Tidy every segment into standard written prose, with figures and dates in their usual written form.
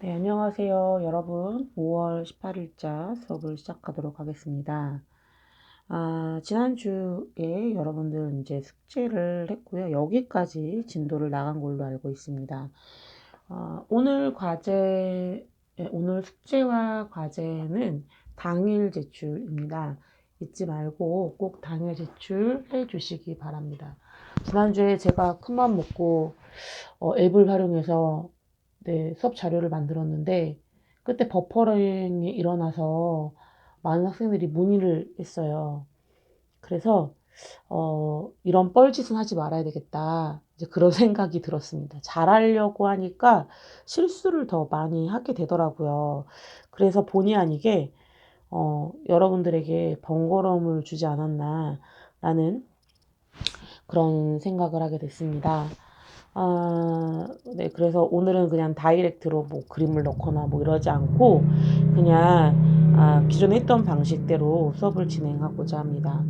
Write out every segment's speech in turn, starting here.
네, 안녕하세요, 여러분. 5월 18일자 수업을 시작하도록 하겠습니다. 지난주에 여러분들 이제 숙제를 했고요. 여기까지 진도를 나간 걸로 알고 있습니다. 오늘 오늘 숙제와 과제는 당일 제출입니다. 잊지 말고 꼭 당일 제출해 주시기 바랍니다. 지난주에 제가 큰맘 먹고 앱을 활용해서 수업 자료를 만들었는데 그때 버퍼링이 일어나서 많은 학생들이 문의를 했어요. 그래서 이런 뻘짓은 하지 말아야 되겠다. 이제 그런 생각이 들었습니다. 잘하려고 하니까 실수를 더 많이 하게 되더라고요. 그래서 본의 아니게 여러분들에게 번거로움을 주지 않았나 라는 그런 생각을 하게 됐습니다. 네, 그래서 오늘은 그냥 다이렉트로 뭐 그림을 넣거나 뭐 이러지 않고 그냥 기존에 했던 방식대로 수업을 진행하고자 합니다.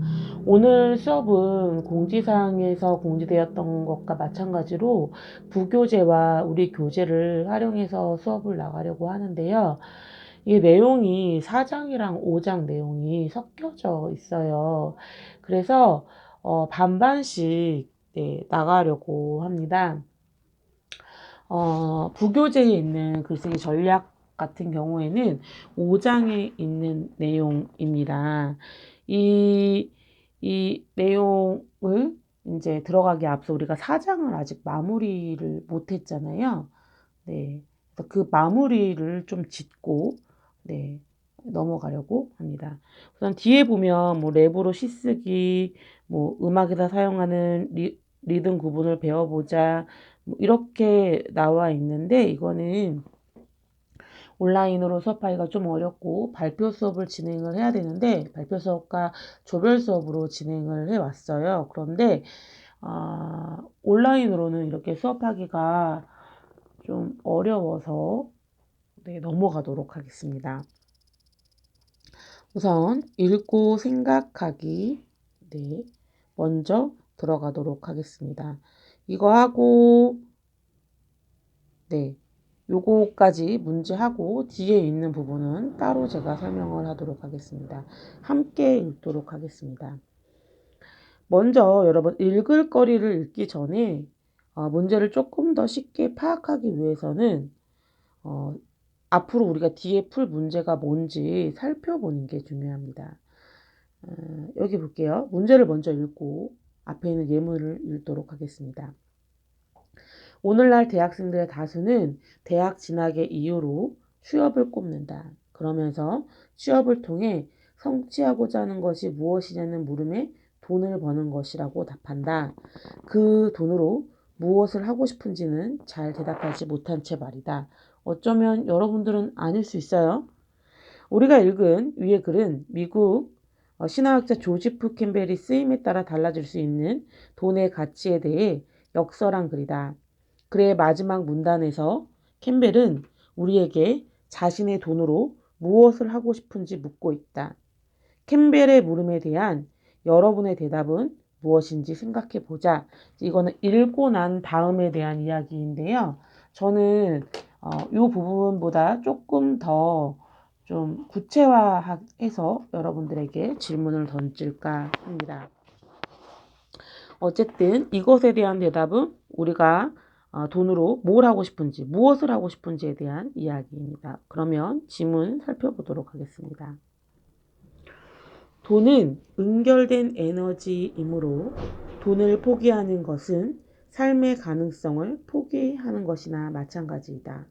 오늘 수업은 공지사항에서 공지되었던 것과 마찬가지로 부교재와 우리 교재를 활용해서 수업을 나가려고 하는데요. 이 내용이 4장이랑 5장 내용이 섞여져 있어요. 그래서 반반씩 나가려고 합니다. 부교재에 있는 글쓰기 전략 같은 경우에는 5장에 있는 내용입니다. 이, 이 내용을 이제 들어가기 앞서 우리가 4장을 아직 마무리를 못 했잖아요. 네. 그래서 그 마무리를 좀 짓고, 네. 넘어가려고 합니다. 우선 뒤에 보면 뭐 랩으로 시쓰기, 뭐 음악에서 사용하는 리듬 구분을 배워보자, 뭐 이렇게 나와 있는데 이거는 온라인으로 수업하기가 좀 어렵고 발표 수업을 진행을 해야 되는데 발표 수업과 조별 수업으로 진행을 해왔어요. 그런데 온라인으로는 이렇게 수업하기가 좀 어려워서 넘어가도록 하겠습니다. 우선 읽고 생각하기 먼저 들어가도록 하겠습니다. 이거 하고 요거까지 문제하고 뒤에 있는 부분은 따로 제가 설명을 하도록 하겠습니다. 함께 읽도록 하겠습니다. 먼저 여러분 읽을 거리를 읽기 전에 문제를 조금 더 쉽게 파악하기 위해서는 앞으로 우리가 뒤에 풀 문제가 뭔지 살펴보는 게 중요합니다. 여기 볼게요. 문제를 먼저 읽고 앞에 있는 예문을 읽도록 하겠습니다. 오늘날 대학생들의 다수는 대학 진학의 이유로 취업을 꼽는다. 그러면서 취업을 통해 성취하고자 하는 것이 무엇이냐는 물음에 돈을 버는 것이라고 답한다. 그 돈으로 무엇을 하고 싶은지는 잘 대답하지 못한 채 말이다. 어쩌면 여러분들은 아닐 수 있어요. 우리가 읽은 위의 글은 미국 신화학자 조지프 캠벨이 쓰임에 따라 달라질 수 있는 돈의 가치에 대해 역설한 글이다. 글의 마지막 문단에서 캠벨은 우리에게 자신의 돈으로 무엇을 하고 싶은지 묻고 있다. 캠벨의 물음에 대한 여러분의 대답은 무엇인지 생각해 보자. 이거는 읽고 난 다음에 대한 이야기인데요. 저는 이 부분보다 조금 더 좀 구체화해서 여러분들에게 질문을 던질까 합니다. 어쨌든 이것에 대한 대답은 우리가 돈으로 뭘 하고 싶은지, 무엇을 하고 싶은지에 대한 이야기입니다. 그러면 지문 살펴보도록 하겠습니다. 돈은 은결된 에너지이므로 돈을 포기하는 것은 삶의 가능성을 포기하는 것이나 마찬가지이다.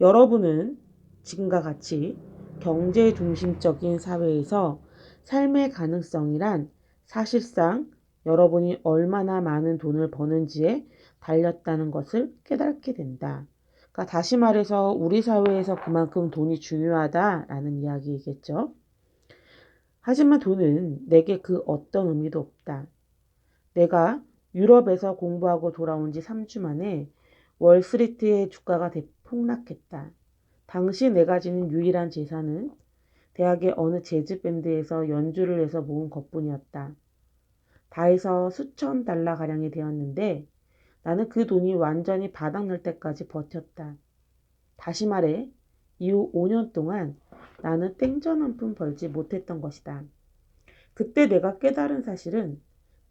여러분은 지금과 같이 경제 중심적인 사회에서 삶의 가능성이란 사실상 여러분이 얼마나 많은 돈을 버는지에 달렸다는 것을 깨닫게 된다. 그러니까 다시 말해서 우리 사회에서 그만큼 돈이 중요하다라는 이야기이겠죠. 하지만 돈은 내게 그 어떤 의미도 없다. 내가 유럽에서 공부하고 돌아온 지 3주 만에 월스트리트의 주가가 대폭락했다. 당시 내가 지닌 유일한 재산은 대학의 어느 재즈 밴드에서 연주를 해서 모은 것뿐이었다. 다 해서 수천 달러 가량이 되었는데 나는 그 돈이 완전히 바닥날 때까지 버텼다. 다시 말해 이후 5년 동안 나는 땡전 한 푼 벌지 못했던 것이다. 그때 내가 깨달은 사실은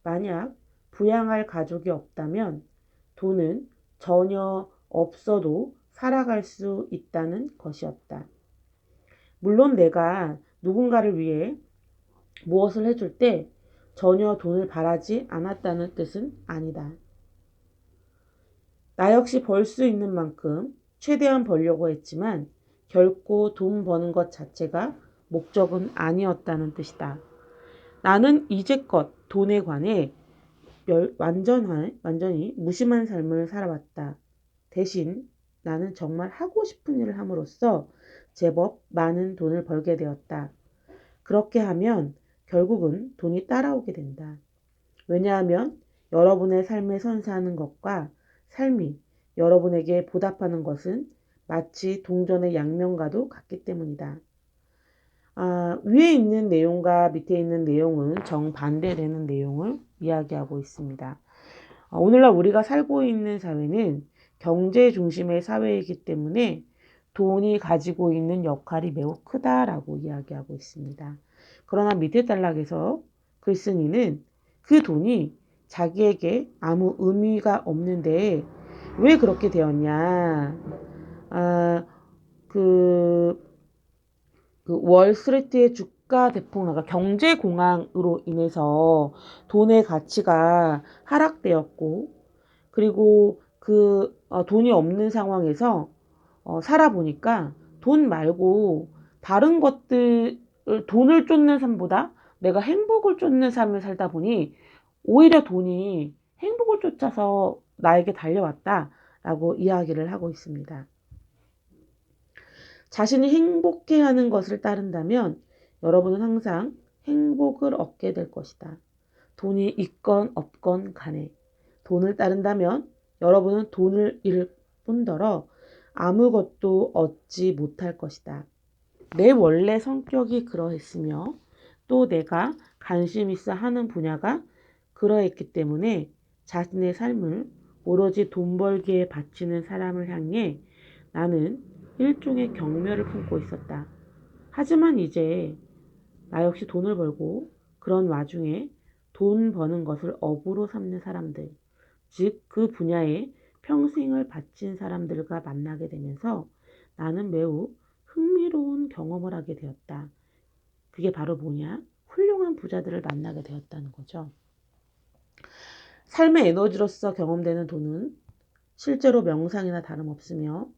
만약 부양할 가족이 없다면 돈은 전혀 없어도 살아갈 수 있다는 것이었다. 물론 내가 누군가를 위해 무엇을 해줄 때 전혀 돈을 바라지 않았다는 뜻은 아니다. 나 역시 벌 수 있는 만큼 최대한 벌려고 했지만 결코 돈 버는 것 자체가 목적은 아니었다는 뜻이다. 나는 이제껏 돈에 관해 완전히 무심한 삶을 살아왔다. 대신 나는 정말 하고 싶은 일을 함으로써 제법 많은 돈을 벌게 되었다. 그렇게 하면 결국은 돈이 따라오게 된다. 왜냐하면 여러분의 삶에 선사하는 것과 삶이 여러분에게 보답하는 것은 마치 동전의 양면과도 같기 때문이다. 위에 있는 내용과 밑에 있는 내용은 정반대되는 내용을 이야기하고 있습니다. 오늘날 우리가 살고 있는 사회는 경제 중심의 사회이기 때문에 돈이 가지고 있는 역할이 매우 크다라고 이야기하고 있습니다. 그러나 밑에 단락에서 글쓴이는 그 돈이 자기에게 아무 의미가 없는데 왜 그렇게 되었냐? 그 월스트리트의 주가 대폭락과 경제 공황으로 인해서 돈의 가치가 하락되었고, 그리고 돈이 없는 상황에서 살아보니까 돈 말고 다른 것들, 돈을 쫓는 삶보다 내가 행복을 쫓는 삶을 살다 보니 오히려 돈이 행복을 쫓아서 나에게 달려왔다라고 이야기를 하고 있습니다. 자신이 행복해하는 것을 따른다면 여러분은 항상 행복을 얻게 될 것이다. 돈이 있건 없건 간에 돈을 따른다면 여러분은 돈을 잃을 뿐더러 아무것도 얻지 못할 것이다. 내 원래 성격이 그러했으며 또 내가 관심 있어 하는 분야가 그러했기 때문에 자신의 삶을 오로지 돈 벌기에 바치는 사람을 향해 나는 일종의 경멸을 품고 있었다. 하지만 이제 나 역시 돈을 벌고 그런 와중에 돈 버는 것을 업으로 삼는 사람들, 즉 그 분야에 평생을 바친 사람들과 만나게 되면서 나는 매우 흥미로운 경험을 하게 되었다. 그게 바로 뭐냐? 훌륭한 부자들을 만나게 되었다는 거죠. 삶의 에너지로서 경험되는 돈은 실제로 명상이나 다름없으며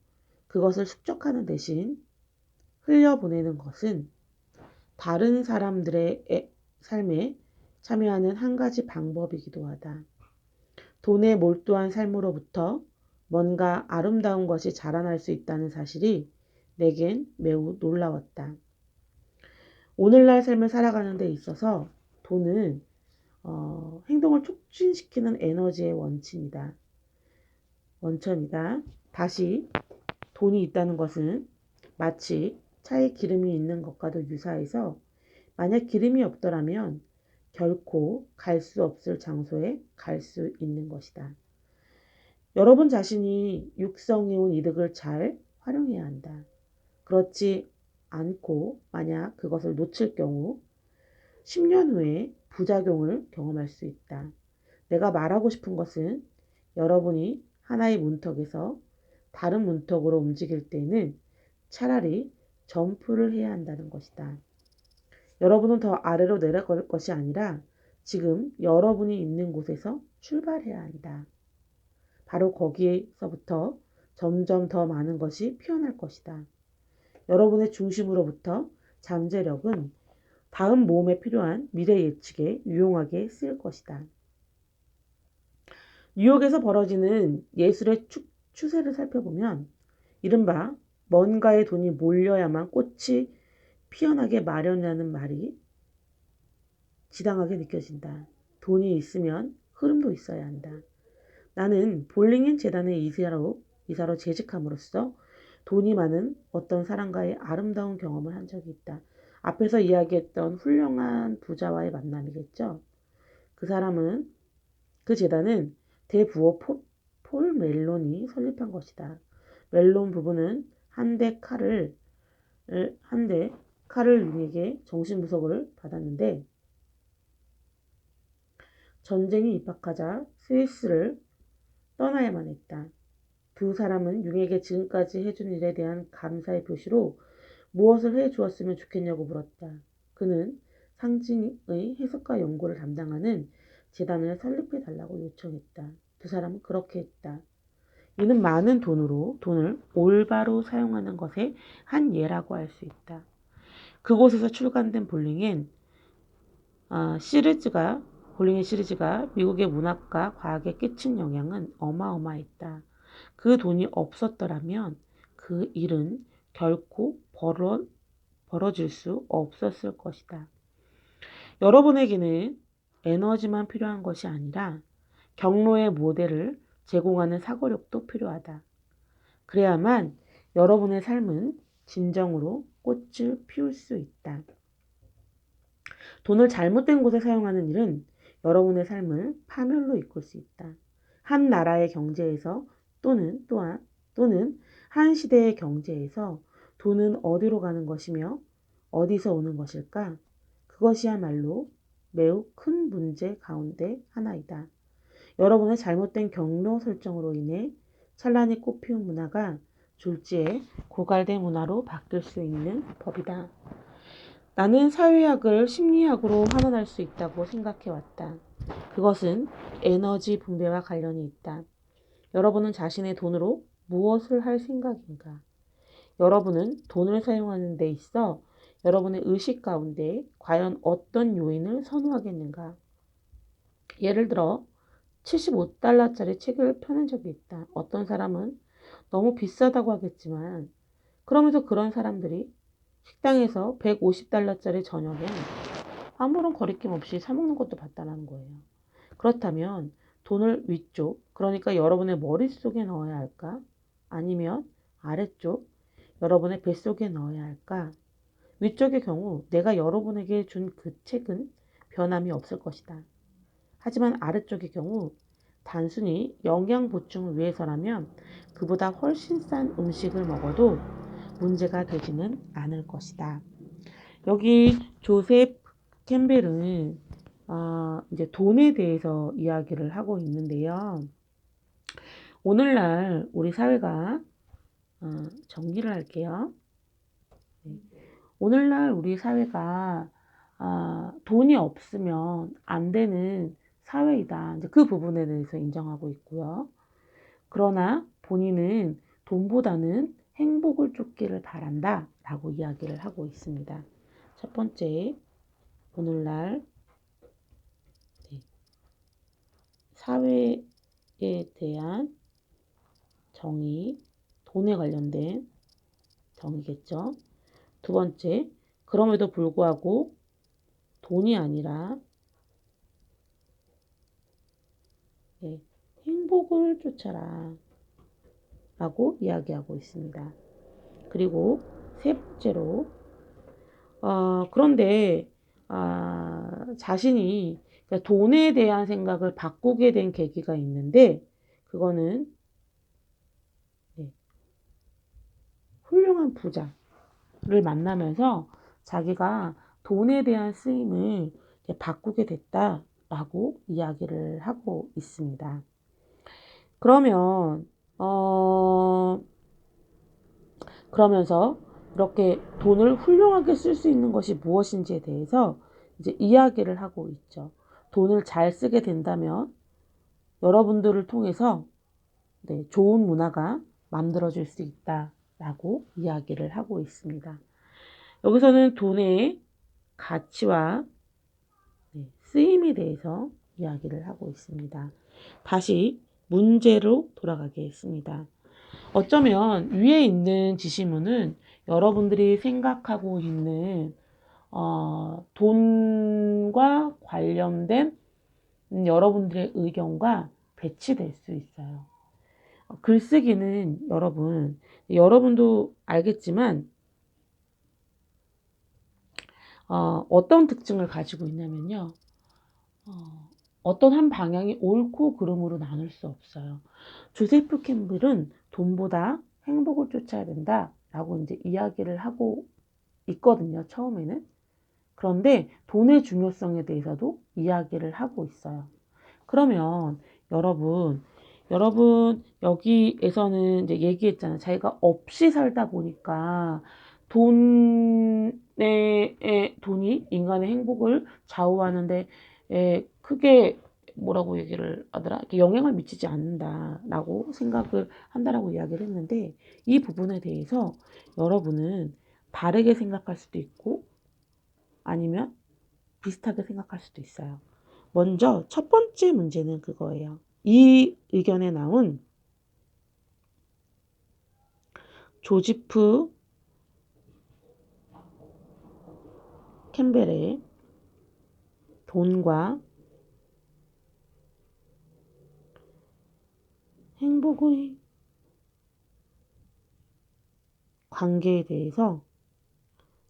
그것을 축적하는 대신 흘려보내는 것은 다른 사람들의 삶에 참여하는 한 가지 방법이기도 하다. 돈에 몰두한 삶으로부터 뭔가 아름다운 것이 자라날 수 있다는 사실이 내겐 매우 놀라웠다. 오늘날 삶을 살아가는 데 있어서 돈은 행동을 촉진시키는 에너지의 원천이다. 다시 돈이 있다는 것은 마치 차에 기름이 있는 것과도 유사해서 만약 기름이 없더라면 결코 갈 수 없을 장소에 갈 수 있는 것이다. 여러분 자신이 육성해온 이득을 잘 활용해야 한다. 그렇지 않고 만약 그것을 놓칠 경우 10년 후에 부작용을 경험할 수 있다. 내가 말하고 싶은 것은 여러분이 하나의 문턱에서 다른 문턱으로 움직일 때는 차라리 점프를 해야 한다는 것이다. 여러분은 더 아래로 내려갈 것이 아니라 지금 여러분이 있는 곳에서 출발해야 한다. 바로 거기에서부터 점점 더 많은 것이 피어날 것이다. 여러분의 중심으로부터 잠재력은 다음 모험에 필요한 미래 예측에 유용하게 쓰일 것이다. 뉴욕에서 벌어지는 예술의 추세를 살펴보면 이른바 뭔가의 돈이 몰려야만 꽃이 피어나게 마련이라는 말이 지당하게 느껴진다. 돈이 있으면 흐름도 있어야 한다. 나는 볼링인 재단의 이사로 재직함으로써 돈이 많은 어떤 사람과의 아름다운 경험을 한 적이 있다. 앞에서 이야기했던 훌륭한 부자와의 만남이겠죠. 그 재단은 대부호 폴 멜론이 설립한 것이다. 멜론 부부는 한 대 칼을 링에게 정신부석을 받았는데 전쟁이 입학하자 스위스를 떠나야만 했다. 두 사람은 융에게 지금까지 해준 일에 대한 감사의 표시로 무엇을 해 주었으면 좋겠냐고 물었다. 그는 상징의 해석과 연구를 담당하는 재단을 설립해 달라고 요청했다. 두 사람은 그렇게 했다. 이는 많은 돈을 올바로 사용하는 것의 한 예라고 할 수 있다. 그곳에서 출간된 볼링의 시리즈가 미국의 문학과 과학에 끼친 영향은 어마어마했다. 그 돈이 없었더라면 그 일은 결코 벌어질 수 없었을 것이다. 여러분에게는 에너지만 필요한 것이 아니라 경로의 모델을 제공하는 사고력도 필요하다. 그래야만 여러분의 삶은 진정으로 꽃을 피울 수 있다. 돈을 잘못된 곳에 사용하는 일은 여러분의 삶을 파멸로 이끌 수 있다. 한 나라의 경제에서 또는 한 시대의 경제에서 돈은 어디로 가는 것이며 어디서 오는 것일까? 그것이야말로 매우 큰 문제 가운데 하나이다. 여러분의 잘못된 경로 설정으로 인해 찬란히 꽃피운 문화가 졸지에 고갈된 문화로 바뀔 수 있는 법이다. 나는 사회학을 심리학으로 환원할 수 있다고 생각해왔다. 그것은 에너지 분배와 관련이 있다. 여러분은 자신의 돈으로 무엇을 할 생각인가? 여러분은 돈을 사용하는 데 있어 여러분의 의식 가운데 과연 어떤 요인을 선호하겠는가? 예를 들어 75달러짜리 책을 펴는 적이 있다. 어떤 사람은 너무 비싸다고 하겠지만 그러면서 그런 사람들이 식당에서 150달러짜리 저녁에 아무런 거리낌 없이 사 먹는 것도 봤다는 거예요. 그렇다면 돈을 위쪽, 그러니까 여러분의 머릿속에 넣어야 할까? 아니면 아래쪽, 여러분의 뱃속에 넣어야 할까? 위쪽의 경우 내가 여러분에게 준 그 책은 변함이 없을 것이다. 하지만 아래쪽의 경우 단순히 영양 보충을 위해서라면 그보다 훨씬 싼 음식을 먹어도 문제가 되지는 않을 것이다. 여기 조셉 캠벨은 이제 돈에 대해서 이야기를 하고 있는데요. 오늘날 우리 사회가 정리를 할게요. 오늘날 우리 사회가 돈이 없으면 안 되는 사회이다. 이제 그 부분에 대해서 인정하고 있고요. 그러나 본인은 돈보다는 행복을 쫓기를 바란다 라고 이야기를 하고 있습니다. 첫 번째, 오늘날 사회에 대한 정의, 돈에 관련된 정의겠죠. 두 번째, 그럼에도 불구하고 돈이 아니라 행복을 쫓아라 라고 이야기하고 있습니다. 그리고 세 번째로 그런데 자신이 그러니까 돈에 대한 생각을 바꾸게 된 계기가 있는데 그거는 훌륭한 부자를 만나면서 자기가 돈에 대한 쓰임을 바꾸게 됐다라고 이야기를 하고 있습니다. 그러면 그러면서 이렇게 돈을 훌륭하게 쓸 수 있는 것이 무엇인지에 대해서 이제 이야기를 하고 있죠. 돈을 잘 쓰게 된다면 여러분들을 통해서 좋은 문화가 만들어질 수 있다라고 이야기를 하고 있습니다. 여기서는 돈의 가치와 쓰임에 대해서 이야기를 하고 있습니다. 다시 문제로 돌아가겠습니다. 어쩌면 위에 있는 지시문은 여러분들이 생각하고 있는 돈과 관련된 여러분들의 의견과 배치될 수 있어요. 글쓰기는 여러분도 알겠지만 어떤 특징을 가지고 있냐면요. 어떤 한 방향이 옳고 그름으로 나눌 수 없어요. 조세프 캠벨은 돈보다 행복을 쫓아야 된다 라고 이제 이야기를 하고 있거든요, 처음에는. 그런데 돈의 중요성에 대해서도 이야기를 하고 있어요. 그러면 여러분 여기에서는 이제 얘기했잖아요. 자기가 없이 살다 보니까 돈이 인간의 행복을 좌우하는데 크게 뭐라고 얘기를 하더라? 이렇게 영향을 미치지 않는다라고 생각을 한다라고 이야기를 했는데 이 부분에 대해서 여러분은 다르게 생각할 수도 있고 아니면 비슷하게 생각할 수도 있어요. 먼저 첫 번째 문제는 그거예요. 이 의견에 나온 조지프 캠벨의 돈과 행복의 관계에 대해서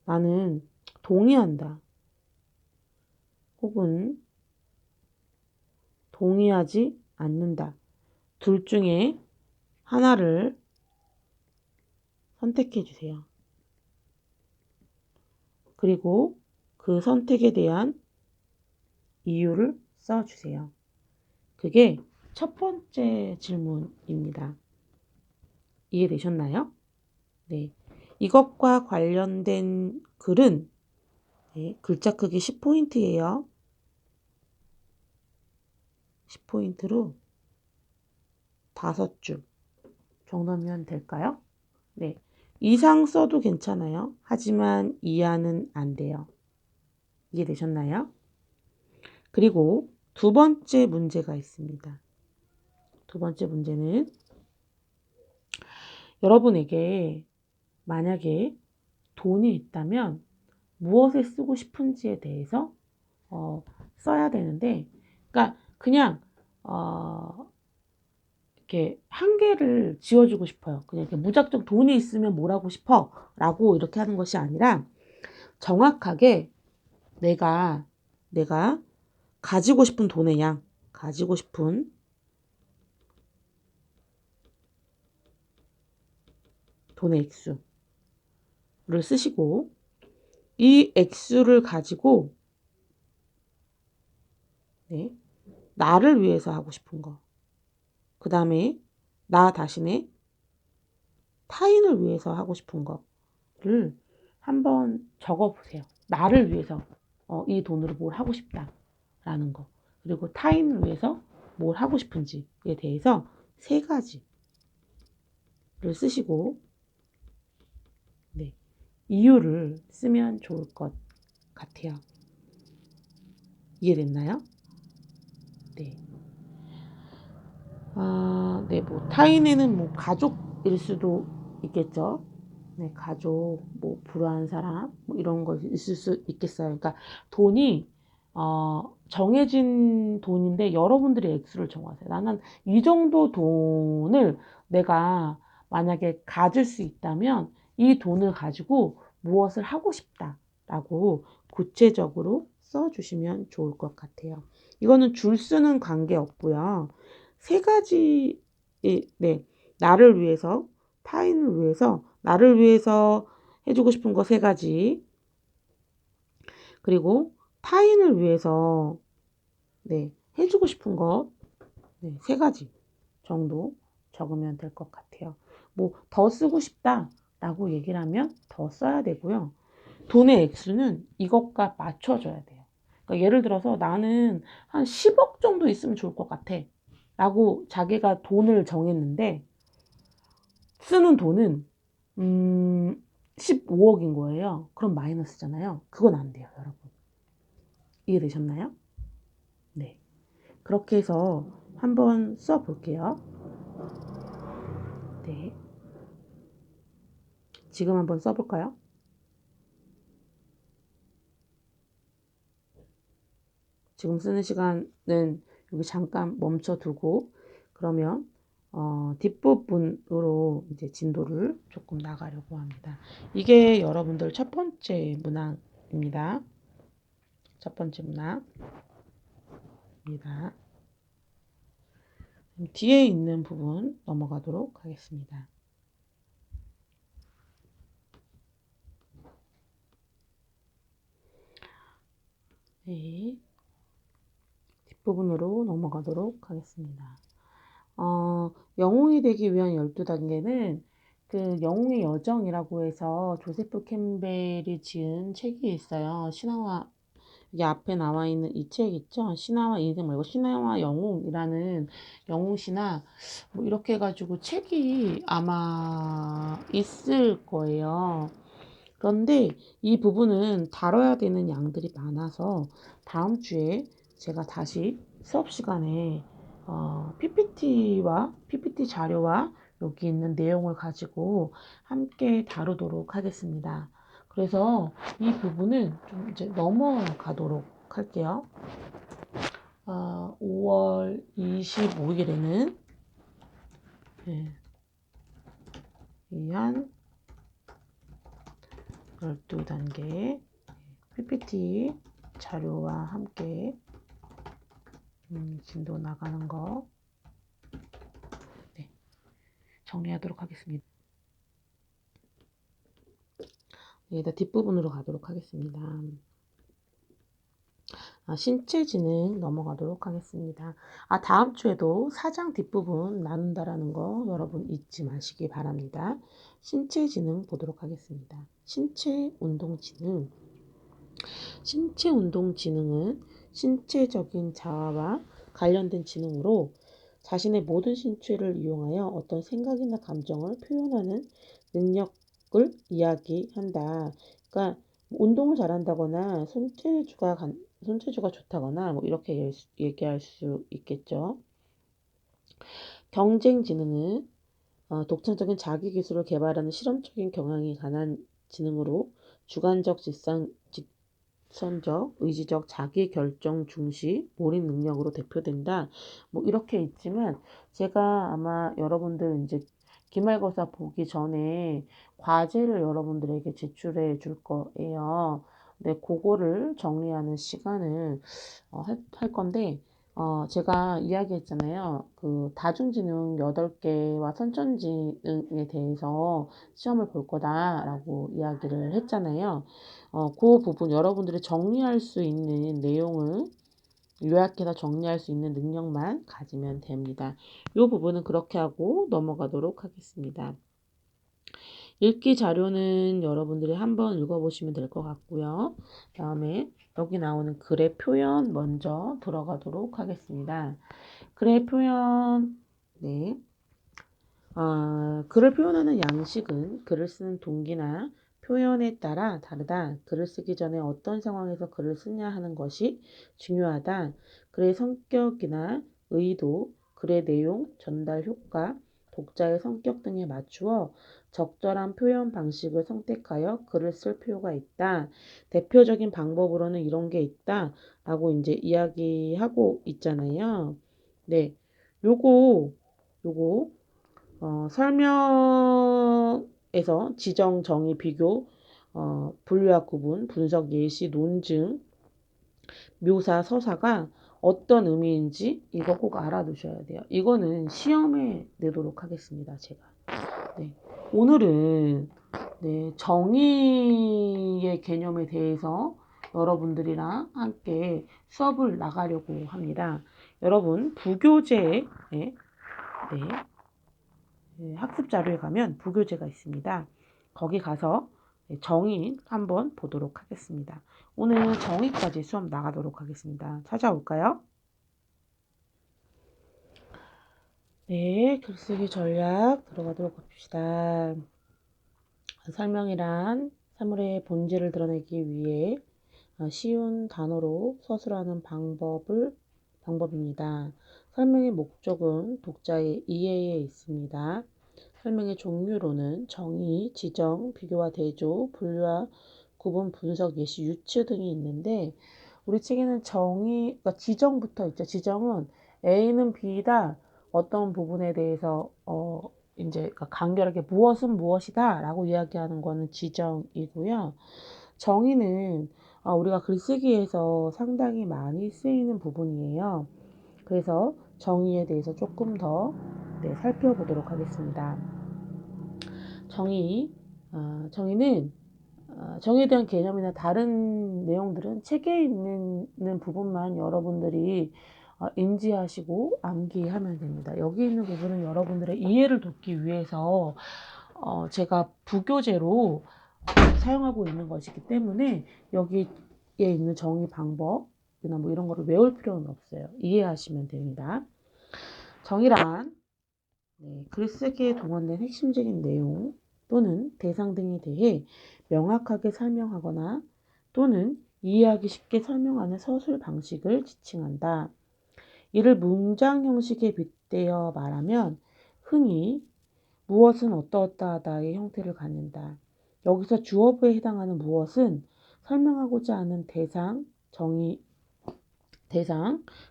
나는 동의한다. 혹은 동의하지 않는다. 둘 중에 하나를 선택해 주세요. 그리고 그 선택에 대한 이유를 써주세요. 그게 첫 번째 질문입니다. 이해되셨나요? 네. 이것과 관련된 글은 네, 글자 크기 10포인트예요. 10포인트로 5줄 정도면 될까요? 네. 이상 써도 괜찮아요. 하지만 이하는 안 돼요. 이해되셨나요? 그리고 두 번째 문제가 있습니다. 두 번째 문제는 여러분에게 만약에 돈이 있다면 무엇에 쓰고 싶은지에 대해서 써야 되는데, 그러니까 그냥 이렇게 한 개를 지어주고 싶어요. 그냥 이렇게 무작정 돈이 있으면 뭘 하고 싶어? 라고 이렇게 하는 것이 아니라 정확하게 내가 가지고 싶은 돈의 양, 가지고 싶은 돈의 액수를 쓰시고 이 액수를 가지고 네, 나를 위해서 하고 싶은 거, 그 다음에 나 자신의 타인을 위해서 하고 싶은 거를 한번 적어보세요. 나를 위해서 이 돈으로 뭘 하고 싶다라는 거, 그리고 타인을 위해서 뭘 하고 싶은지에 대해서 세 가지를 쓰시고 네, 이유를 쓰면 좋을 것 같아요. 이해됐나요? 네. 네, 뭐 타인에는 뭐 가족일 수도 있겠죠. 네, 가족, 뭐 불우한 사람, 뭐 이런 거 있을 수 있겠어요. 그러니까 돈이 정해진 돈인데 여러분들이 액수를 정하세요. 나는 이 정도 돈을 내가 만약에 가질 수 있다면 이 돈을 가지고 무엇을 하고 싶다라고 구체적으로 써주시면 좋을 것 같아요. 이거는 줄 수는 관계 없고요. 세 가지, 네, 나를 위해서, 타인을 위해서, 나를 위해서 해주고 싶은 거 세 가지, 그리고 타인을 위해서, 네, 해주고 싶은 거, 네, 세 가지 정도 적으면 될 것 같아요. 뭐, 더 쓰고 싶다라고 얘기를 하면 더 써야 되고요. 돈의 액수는 이것과 맞춰줘야 돼요. 그러니까 예를 들어서 나는 한 10억 정도 있으면 좋을 것 같아. 라고 자기가 돈을 정했는데 쓰는 돈은 15억인 거예요. 그럼 마이너스잖아요. 그건 안 돼요, 여러분. 이해되셨나요? 네. 그렇게 해서 한번 써볼게요. 네. 지금 한번 써볼까요? 지금 쓰는 시간은 여기 잠깐 멈춰두고 그러면 뒷부분으로 이제 진도를 조금 나가려고 합니다. 이게 여러분들 첫 번째 문항입니다. 첫 번째 문항입니다. 뒤에 있는 부분 넘어가도록 하겠습니다. 네, 뒷부분으로 넘어가도록 하겠습니다. 영웅이 되기 위한 12단계는 그 영웅의 여정이라고 해서 조세프 캠벨이 지은 책이 있어요. 신화와 이게 앞에 나와 있는 이 책 있죠? 신화와 인생 말고 신화와 영웅이라는 영웅 신화 뭐 이렇게 해가지고 책이 아마 있을 거예요. 그런데 이 부분은 다뤄야 되는 양들이 많아서 다음 주에 제가 다시 수업 시간에 PPT 자료와 여기 있는 내용을 가지고 함께 다루도록 하겠습니다. 그래서 이 부분은 좀 이제 넘어가도록 할게요. 5월 25일에는 위한 12단계 PPT 자료와 함께 진도 나가는 거 정리하도록 하겠습니다. 여기다 뒷부분으로 가도록 하겠습니다. 신체지능 넘어가도록 하겠습니다. 다음 주에도 사장 뒷부분 나눈다라는 거 여러분 잊지 마시기 바랍니다. 신체지능 보도록 하겠습니다. 신체운동지능. 신체운동지능은 신체적인 자아와 관련된 지능으로 자신의 모든 신체를 이용하여 어떤 생각이나 감정을 표현하는 능력을 이야기한다. 그러니까 운동을 잘한다거나 손재주가 좋다거나 뭐 이렇게 얘기할 수 있겠죠. 경쟁지능은 독창적인 자기 기술을 개발하는 실험적인 경향이 강한 지능으로 주관적 직선적, 의지적, 자기 결정 중시, 몰입 능력으로 대표된다. 뭐 이렇게 있지만 제가 아마 여러분들 이제 기말고사 보기 전에 과제를 여러분들에게 제출해 줄 거예요. 네, 그거를 정리하는 시간을 할 건데 제가 이야기했잖아요. 그 다중지능 8개와 선천지능에 대해서 시험을 볼 거다라고 이야기를 했잖아요. 그 부분 여러분들이 정리할 수 있는 내용을 요약해서 정리할 수 있는 능력만 가지면 됩니다. 이 부분은 그렇게 하고 넘어가도록 하겠습니다. 읽기 자료는 여러분들이 한번 읽어보시면 될 것 같고요. 다음에 여기 나오는 글의 표현 먼저 들어가도록 하겠습니다. 글의 표현, 네. 글을 표현하는 양식은 글을 쓰는 동기나 표현에 따라 다르다. 글을 쓰기 전에 어떤 상황에서 글을 쓰냐 하는 것이 중요하다. 글의 성격이나 의도, 글의 내용, 전달 효과, 독자의 성격 등에 맞추어 적절한 표현 방식을 선택하여 글을 쓸 필요가 있다. 대표적인 방법으로는 이런 게 있다. 라고 이제 이야기하고 있잖아요. 네. 요거 설명에서 지정, 정의, 비교, 분류학 구분, 분석, 예시, 논증, 묘사, 서사가 어떤 의미인지 이거 꼭 알아두셔야 돼요. 이거는 시험에 내도록 하겠습니다. 제가. 네. 오늘은 정의의 개념에 대해서 여러분들이랑 함께 수업을 나가려고 합니다. 여러분 부교재에 학습 자료에 가면 부교재가 있습니다. 거기 가서 정의 한번 보도록 하겠습니다. 오늘 정의까지 수업 나가도록 하겠습니다. 찾아올까요? 네, 글쓰기 전략 들어가도록 합시다. 설명이란 사물의 본질을 드러내기 위해 쉬운 단어로 서술하는 방법입니다. 설명의 목적은 독자의 이해에 있습니다. 설명의 종류로는 정의, 지정, 비교와 대조, 분류와 구분, 분석, 예시, 유추 등이 있는데 우리 책에는 그러니까 지정부터 있죠. 지정은 A는 B다. 어떤 부분에 대해서 이제 그러니까 간결하게 무엇은 무엇이다라고 이야기하는 거는 지정이고요. 정의는 우리가 글쓰기에서 상당히 많이 쓰이는 부분이에요. 그래서 정의에 대해서 조금 더 살펴보도록 하겠습니다. 정의는 정의에 대한 개념이나 다른 내용들은 책에 있는 부분만 여러분들이 인지하시고 암기하면 됩니다. 여기 있는 부분은 여러분들의 이해를 돕기 위해서 제가 부교재로 사용하고 있는 것이기 때문에 여기에 있는 정의 방법이나 뭐 이런 거를 외울 필요는 없어요. 이해하시면 됩니다. 정의란 글쓰기에 동원된 핵심적인 내용 또는 대상 등에 대해 명확하게 설명하거나 또는 이해하기 쉽게 설명하는 서술 방식을 지칭한다. 이를 문장 형식에 빗대어 말하면 흔히 무엇은 어떠어떠하다의 형태를 갖는다. 여기서 주어부에 해당하는 무엇은 설명하고자 하는 대상,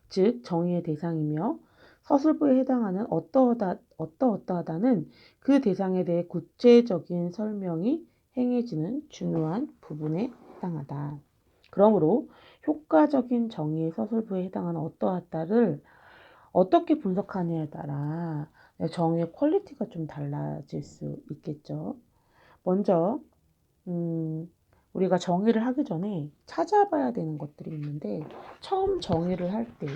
즉 정의의 대상이며 서술부에 해당하는 어떠어떠하다는 그 대상에 대해 구체적인 설명이 행해지는 중요한 부분에 해당하다. 그러므로 효과적인 정의의 서술부에 해당하는 어떠하다를 어떻게 분석하느냐에 따라 정의의 퀄리티가 좀 달라질 수 있겠죠. 먼저 우리가 정의를 하기 전에 찾아봐야 되는 것들이 있는데 처음 정의를 할 때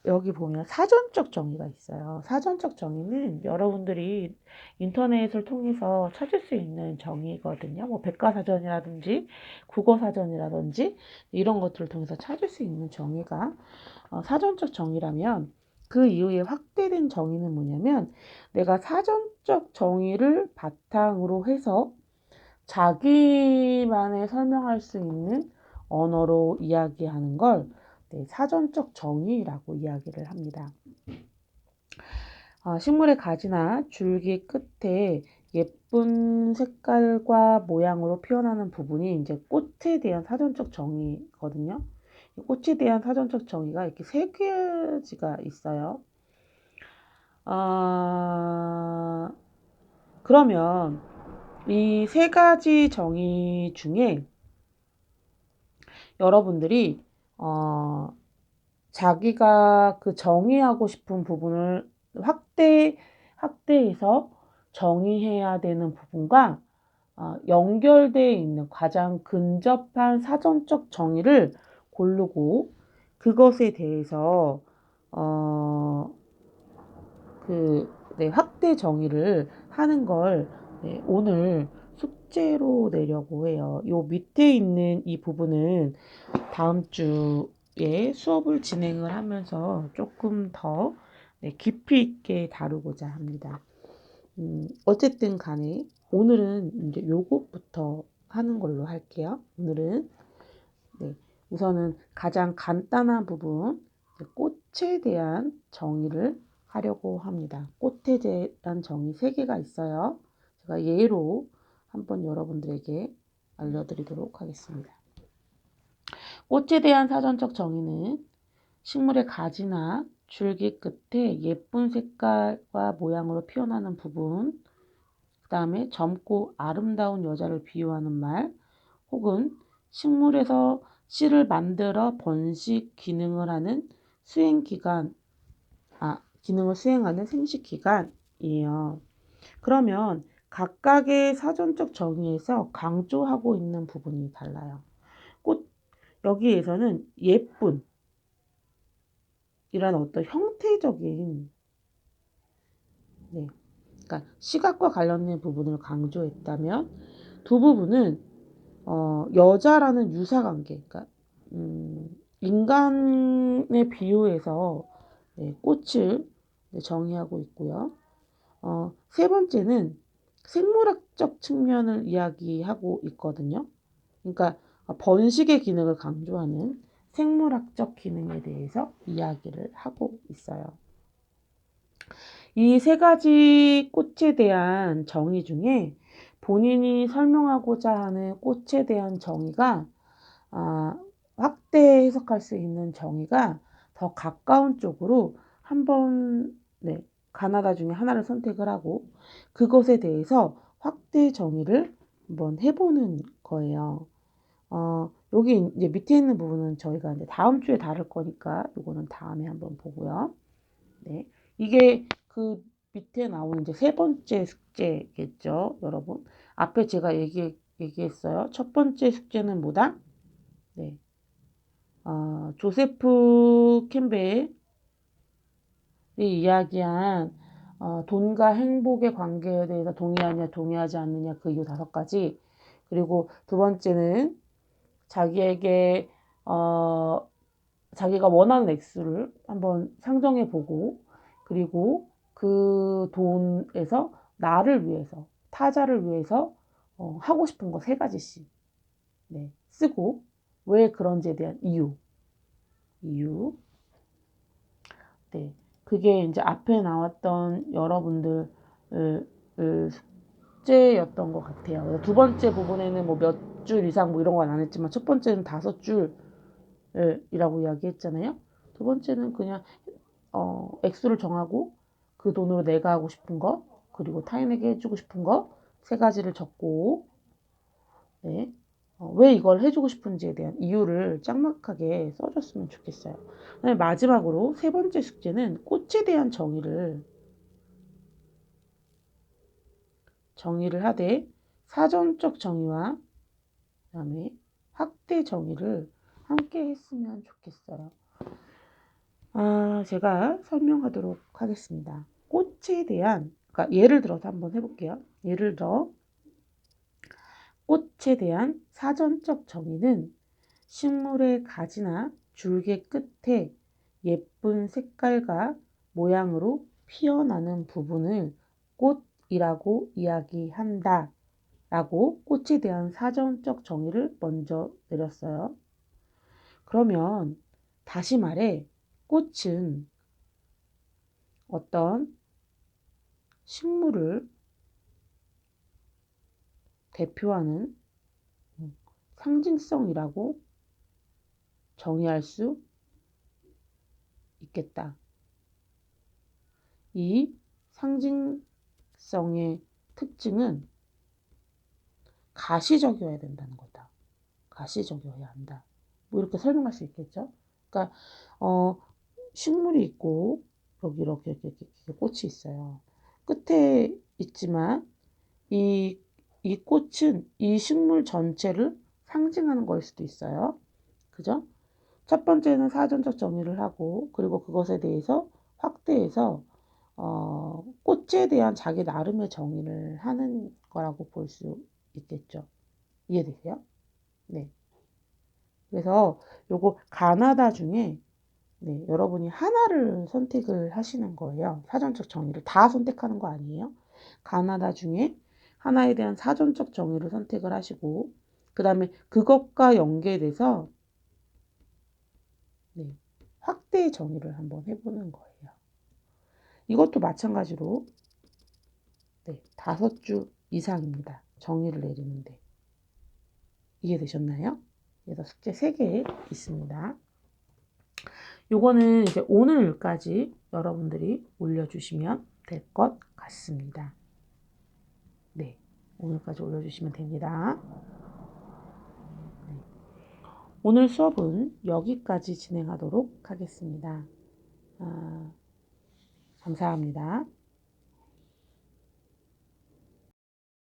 여기 보면 사전적 정의가 있어요. 사전적 정의는 여러분들이 인터넷을 통해서 찾을 수 있는 정의거든요. 뭐 백과사전이라든지 국어사전이라든지 이런 것들을 통해서 찾을 수 있는 정의가 사전적 정의라면 그 이후에 확대된 정의는 뭐냐면 내가 사전적 정의를 바탕으로 해서 자기만의 설명할 수 있는 언어로 이야기하는 걸 사전적 정의라고 이야기를 합니다. 식물의 가지나 줄기 끝에 예쁜 색깔과 모양으로 표현하는 부분이 이제 꽃에 대한 사전적 정의거든요. 꽃에 대한 사전적 정의가 이렇게 세 가지가 있어요. 그러면 이 세 가지 정의 중에 여러분들이 자기가 그 정의하고 싶은 부분을 확대해서 정의해야 되는 부분과 연결되어 있는 가장 근접한 사전적 정의를 고르고 그것에 대해서 확대 정의를 하는 걸 오늘 숙제로 내려고 해요. 요 밑에 있는 이 부분은 다음 주에 수업을 진행을 하면서 조금 더 깊이 있게 다루고자 합니다. 어쨌든 간에 오늘은 이제 요것부터 하는 걸로 할게요. 오늘은 우선은 가장 간단한 부분 꽃에 대한 정의를 하려고 합니다. 꽃에 대한 정의 3개가 있어요. 제가 예로 한번 여러분들에게 알려드리도록 하겠습니다. 꽃에 대한 사전적 정의는 식물의 가지나 줄기 끝에 예쁜 색깔과 모양으로 표현하는 부분, 그 다음에 젊고 아름다운 여자를 비유하는 말, 혹은 식물에서 씨를 만들어 번식 기능을 하는 기능을 수행하는 생식기관이에요. 그러면 각각의 사전적 정의에서 강조하고 있는 부분이 달라요. 여기에서는 예쁜 이란 어떤 형태적인 그러니까 시각과 관련된 부분을 강조했다면 두 부분은 여자라는 유사관계, 그러니까 인간의 비유해서 꽃을 정의하고 있고요. 세 번째는 생물학적 측면을 이야기하고 있거든요. 그러니까 번식의 기능을 강조하는 생물학적 기능에 대해서 이야기를 하고 있어요. 이 세 가지 꽃에 대한 정의 중에 본인이 설명하고자 하는 꽃에 대한 정의가 확대 해석할 수 있는 정의가 더 가까운 쪽으로 한번 가나다 중에 하나를 선택을 하고 그것에 대해서 확대 정의를 한번 해보는 거예요. 여기 이제 밑에 있는 부분은 저희가 이제 다음 주에 다룰 거니까 이거는 다음에 한번 보고요. 이게 그 밑에 나오는 이제 세 번째 숙제겠죠, 여러분. 앞에 제가 얘기했어요. 첫 번째 숙제는 뭐다? 네. 조세프 캠벨이 이야기한 돈과 행복의 관계에 대해서 동의하냐, 동의하지 않느냐 그 이유 5가지. 그리고 두 번째는 자기에게 자기가 원하는 액수를 한번 상정해 보고 그리고 그 돈에서 나를 위해서 타자를 위해서 하고 싶은 거 3가지씩 네, 쓰고 왜 그런지에 대한 이유 네, 그게 이제 앞에 나왔던 여러분들 숙제였던 것 같아요. 두 번째 부분에는 뭐 몇 줄 이상 뭐 이런 건 안 했지만 첫 번째는 5줄이라고 이야기했잖아요. 두 번째는 그냥 액수를 정하고 그 돈으로 내가 하고 싶은 거 그리고 타인에게 해주고 싶은 거 3가지를 적고 네, 왜 이걸 해주고 싶은지에 대한 이유를 짤막하게 써줬으면 좋겠어요. 그다음에 마지막으로 3번째 숙제는 꽃에 대한 정의를 하되 사전적 정의와 그다음에 확대 정의를 함께 했으면 좋겠어요. 제가 설명하도록 하겠습니다. 꽃에 대한, 그러니까 예를 들어서 한번 해볼게요. 예를 들어, 꽃에 대한 사전적 정의는 식물의 가지나 줄기 끝에 예쁜 색깔과 모양으로 피어나는 부분을 꽃이라고 이야기한다. 라고 꽃에 대한 사전적 정의를 먼저 내렸어요. 그러면 다시 말해, 꽃은 어떤 식물을 대표하는 상징성이라고 정의할 수 있겠다. 이 상징성의 특징은 가시적이어야 된다는 거다. 가시적이어야 한다. 뭐 이렇게 설명할 수 있겠죠? 그러니까 식물이 있고 여기 이렇게 꽃이 있어요. 끝에 있지만 이 꽃은 이 식물 전체를 상징하는 거일 수도 있어요. 그죠? 첫 번째는 사전적 정의를 하고 그리고 그것에 대해서 확대해서 꽃에 대한 자기 나름의 정의를 하는 거라고 볼 수 있겠죠. 이해되세요? 네. 그래서 요거 가나다 중에 네, 여러분이 하나를 선택을 하시는 거예요. 사전적 정의를 다 선택하는 거 아니에요. 가나다 중에 하나에 대한 사전적 정의를 선택을 하시고 그 다음에 그것과 연계돼서 네, 확대 정의를 한번 해보는 거예요. 이것도 마찬가지로 네, 5줄 이상입니다. 정의를 내리는데. 이해되셨나요? 그래서 숙제 3개 있습니다. 요거는 이제 오늘까지 여러분들이 올려주시면 될 것 같습니다. 네, 오늘까지 올려주시면 됩니다. 네. 오늘 수업은 여기까지 진행하도록 하겠습니다. 감사합니다.